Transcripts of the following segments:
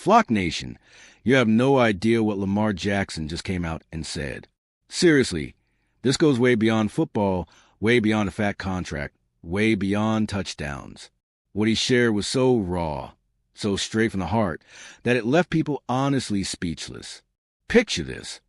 Flock Nation, you have no idea what Lamar Jackson just came out and said. Seriously, this goes way beyond football, way beyond a fat contract, way beyond touchdowns. What he shared was so raw, so straight from the heart, that it left people honestly speechless. Picture this.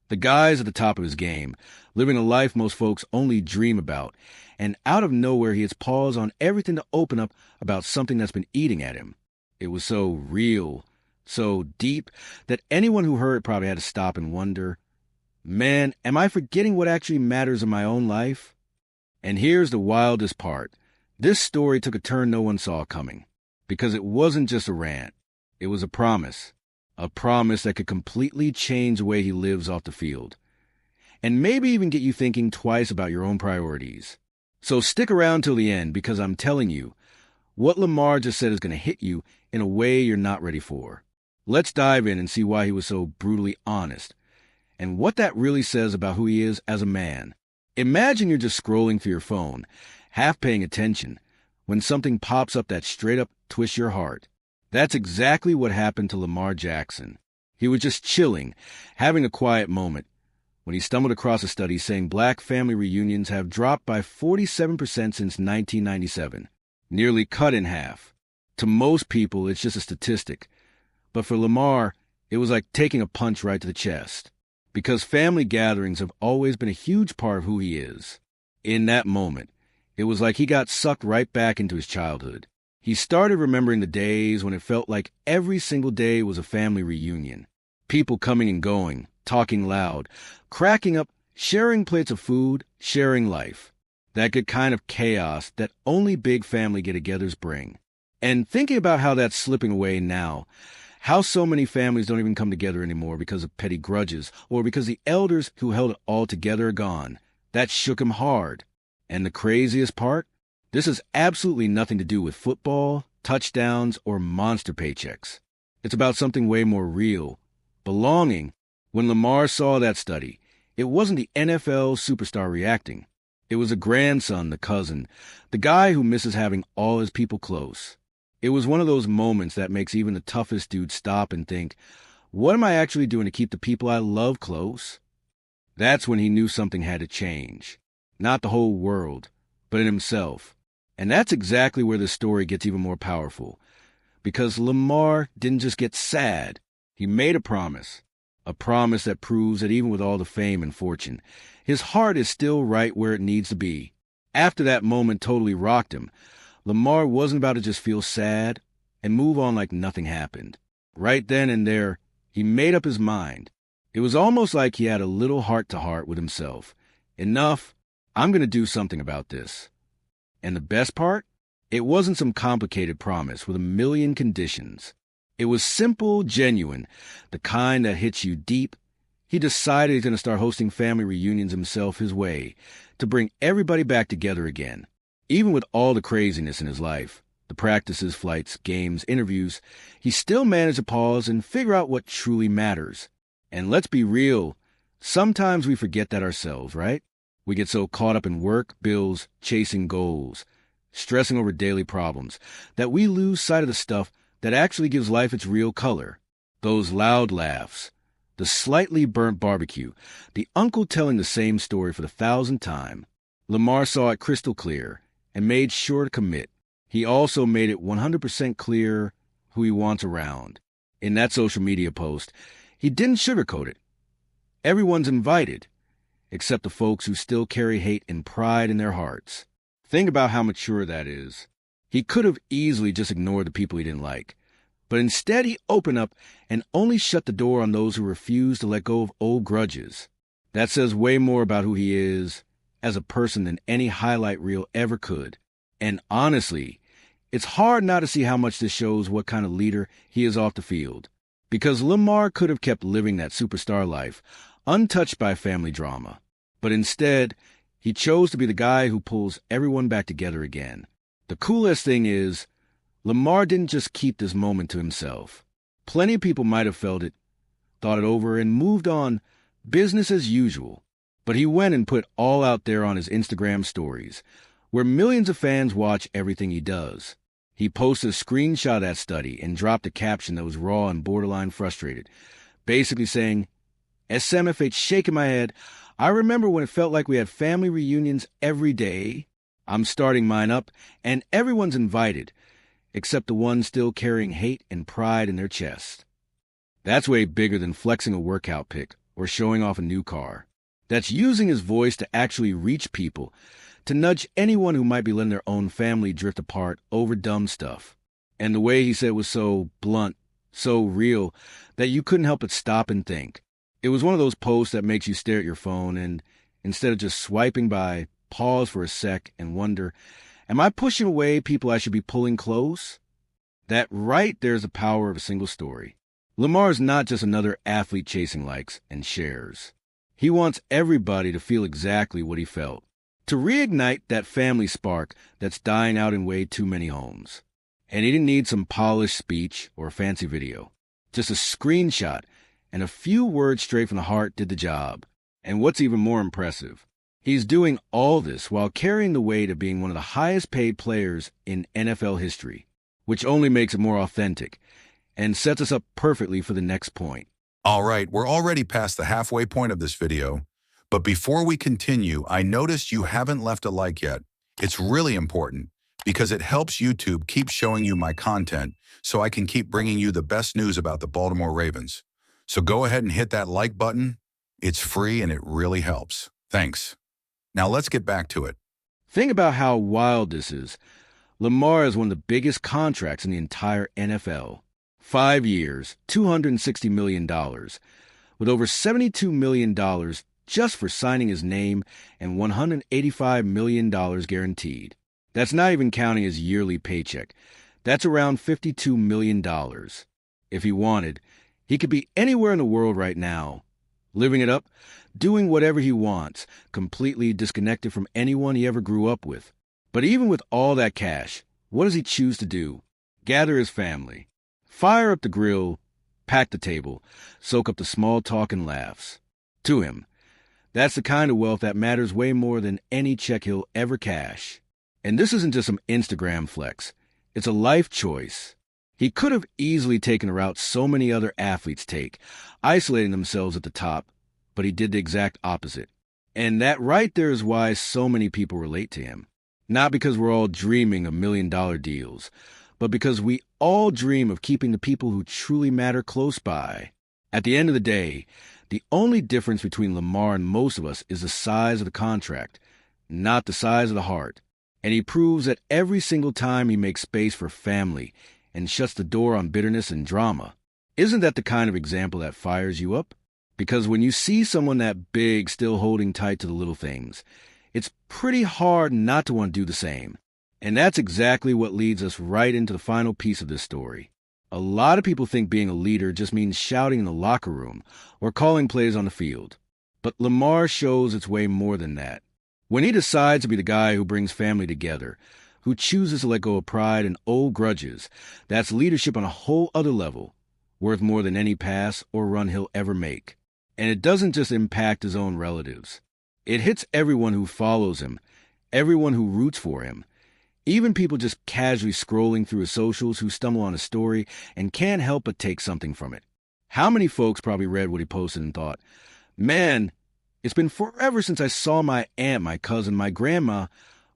The guy's at the top of his game, living a life most folks only dream about, and out of nowhere he hits pause on everything to open up about something that's been eating at him. It was so real, so deep, that anyone who heard probably had to stop and wonder, man, am I forgetting what actually matters in my own life? And here's the wildest part. This story took a turn no one saw coming, because it wasn't just a rant. It was a promise that could completely change the way he lives off the field, and maybe even get you thinking twice about your own priorities. So stick around till the end, because I'm telling you, what Lamar just said is going to hit you in a way you're not ready for. Let's dive in and see why he was so brutally honest, and what that really says about who he is as a man. Imagine you're just scrolling through your phone, half paying attention, when something pops up that straight up twists your heart. That's exactly what happened to Lamar Jackson. He was just chilling, having a quiet moment, when he stumbled across a study saying black family reunions have dropped by 47% since 1997, nearly cut in half. To most people, it's just a statistic, but for Lamar, it was like taking a punch right to the chest, because family gatherings have always been a huge part of who he is. In that moment, it was like he got sucked right back into his childhood. He started remembering the days when it felt like every single day was a family reunion. People coming and going, talking loud, cracking up, sharing plates of food, sharing life. That good kind of chaos that only big family get-togethers bring. And thinking about how that's slipping away now, how so many families don't even come together anymore because of petty grudges or because the elders who held it all together are gone, that shook him hard. And the craziest part? This has absolutely nothing to do with football, touchdowns, or monster paychecks. It's about something way more real. Belonging. When Lamar saw that study, it wasn't the NFL superstar reacting. It was a grandson, the cousin, the guy who misses having all his people close. It was one of those moments that makes even the toughest dude stop and think, what am I actually doing to keep the people I love close? That's when he knew something had to change. Not the whole world, but in himself. And that's exactly where the story gets even more powerful. Because Lamar didn't just get sad. He made a promise. A promise that proves that even with all the fame and fortune, his heart is still right where it needs to be. After that moment totally rocked him, Lamar wasn't about to just feel sad and move on like nothing happened. Right then and there, he made up his mind. It was almost like he had a little heart-to-heart with himself. Enough. I'm going to do something about this. And the best part? It wasn't some complicated promise with a million conditions. It was simple, genuine, the kind that hits you deep. He decided he's going to start hosting family reunions himself his way, to bring everybody back together again. Even with all the craziness in his life, the practices, flights, games, interviews, he still managed to pause and figure out what truly matters. And let's be real, sometimes we forget that ourselves, right? We get so caught up in work, bills, chasing goals, stressing over daily problems, that we lose sight of the stuff that actually gives life its real color. Those loud laughs, the slightly burnt barbecue, the uncle telling the same story for the 1,000th time. Lamar saw it crystal clear and made sure to commit. He also made it 100% clear who he wants around. In that social media post, he didn't sugarcoat it. Everyone's invited, except the folks who still carry hate and pride in their hearts. Think about how mature that is. He could have easily just ignored the people he didn't like, but instead he opened up and only shut the door on those who refused to let go of old grudges. That says way more about who he is as a person than any highlight reel ever could. And honestly, it's hard not to see how much this shows what kind of leader he is off the field. Because Lamar could have kept living that superstar life, untouched by family drama. But instead, he chose to be the guy who pulls everyone back together again. The coolest thing is, Lamar didn't just keep this moment to himself. Plenty of people might have felt it, thought it over, and moved on, business as usual. But he went and put all out there on his Instagram stories, where millions of fans watch everything he does. He posted a screenshot of that study and dropped a caption that was raw and borderline frustrated, basically saying, SMFH shaking my head. I remember when it felt like we had family reunions every day. I'm starting mine up, and everyone's invited, except the ones still carrying hate and pride in their chest. That's way bigger than flexing a workout pic or showing off a new car. That's using his voice to actually reach people, to nudge anyone who might be letting their own family drift apart over dumb stuff. And the way he said it was so blunt, so real, that you couldn't help but stop and think. It was one of those posts that makes you stare at your phone and, instead of just swiping by, pause for a sec and wonder, am I pushing away people I should be pulling close? That right there's the power of a single story. Lamar is not just another athlete chasing likes and shares. He wants everybody to feel exactly what he felt, to reignite that family spark that's dying out in way too many homes. And he didn't need some polished speech or a fancy video. Just a screenshot and a few words straight from the heart did the job. And what's even more impressive, he's doing all this while carrying the weight of being one of the highest paid players in NFL history, which only makes it more authentic and sets us up perfectly for the next point. All right, we're already past the halfway point of this video, but before we continue, I noticed you haven't left a like yet. It's really important because it helps YouTube keep showing you my content so I can keep bringing you the best news about the Baltimore Ravens. So go ahead and hit that like button. It's free and it really helps. Thanks. Now let's get back to it. Think about how wild this is. Lamar has one of the biggest contracts in the entire NFL. 5 years, $260 million, with over $72 million just for signing his name and $185 million guaranteed. That's not even counting his yearly paycheck. That's around $52 million. If he wanted, he could be anywhere in the world right now, living it up, doing whatever he wants, completely disconnected from anyone he ever grew up with. But even with all that cash, what does he choose to do? Gather his family. Fire up the grill, pack the table, soak up the small talk and laughs. To him, that's the kind of wealth that matters way more than any check he'll ever cash. And this isn't just some Instagram flex. It's a life choice. He could have easily taken a route so many other athletes take, isolating themselves at the top, but he did the exact opposite. And that right there is why so many people relate to him. Not because we're all dreaming of million-dollar deals, but because we all dream of keeping the people who truly matter close by. At the end of the day, the only difference between Lamar and most of us is the size of the contract, not the size of the heart. And he proves that every single time he makes space for family and shuts the door on bitterness and drama. Isn't that the kind of example that fires you up? Because when you see someone that big still holding tight to the little things, it's pretty hard not to want to do the same. And that's exactly what leads us right into the final piece of this story. A lot of people think being a leader just means shouting in the locker room or calling plays on the field. But Lamar shows it's way more than that. When he decides to be the guy who brings family together, who chooses to let go of pride and old grudges, that's leadership on a whole other level, worth more than any pass or run he'll ever make. And it doesn't just impact his own relatives. It hits everyone who follows him, everyone who roots for him. Even people just casually scrolling through his socials who stumble on a story and can't help but take something from it. How many folks probably read what he posted and thought, man, it's been forever since I saw my aunt, my cousin, my grandma.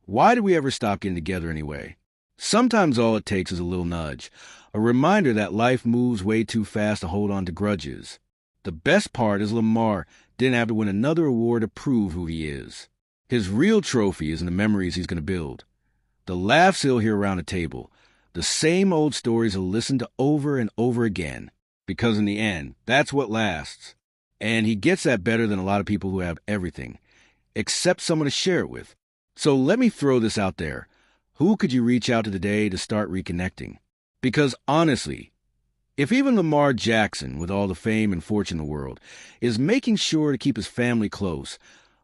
Why did we ever stop getting together anyway? Sometimes all it takes is a little nudge, a reminder that life moves way too fast to hold on to grudges. The best part is Lamar didn't have to win another award to prove who he is. His real trophy is in the memories he's going to build. The laughs he'll hear around a table, the same old stories he'll listen to over and over again, because in the end, that's what lasts. And he gets that better than a lot of people who have everything, except someone to share it with. So let me throw this out there. Who could you reach out to today to start reconnecting? Because honestly, if even Lamar Jackson, with all the fame and fortune in the world, is making sure to keep his family close,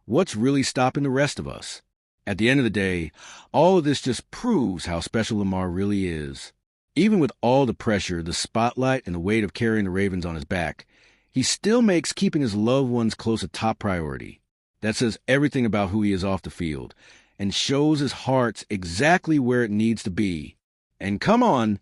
what's really stopping the rest of us? At the end of the day, all of this just proves how special Lamar really is. Even with all the pressure, the spotlight, and the weight of carrying the Ravens on his back, he still makes keeping his loved ones close a top priority. That says everything about who he is off the field, and shows his heart's exactly where it needs to be. And come on,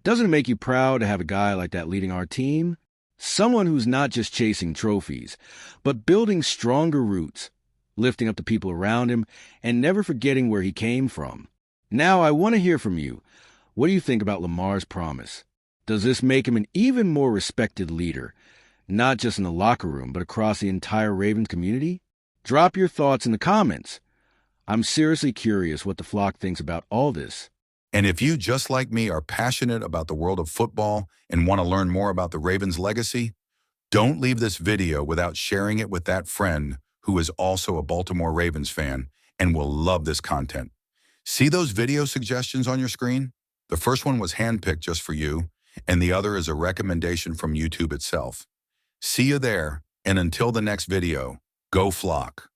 doesn't it make you proud to have a guy like that leading our team? Someone who's not just chasing trophies, but building stronger roots, lifting up the people around him, and never forgetting where he came from. Now, I want to hear from you. What do you think about Lamar's promise? Does this make him an even more respected leader, not just in the locker room, but across the entire Ravens community? Drop your thoughts in the comments. I'm seriously curious what the flock thinks about all this. And if you, just like me, are passionate about the world of football and want to learn more about the Ravens' legacy, don't leave this video without sharing it with that friend who is also a Baltimore Ravens fan and will love this content. See those video suggestions on your screen? The first one was handpicked just for you, and the other is a recommendation from YouTube itself. See you there, and until the next video, go Flock.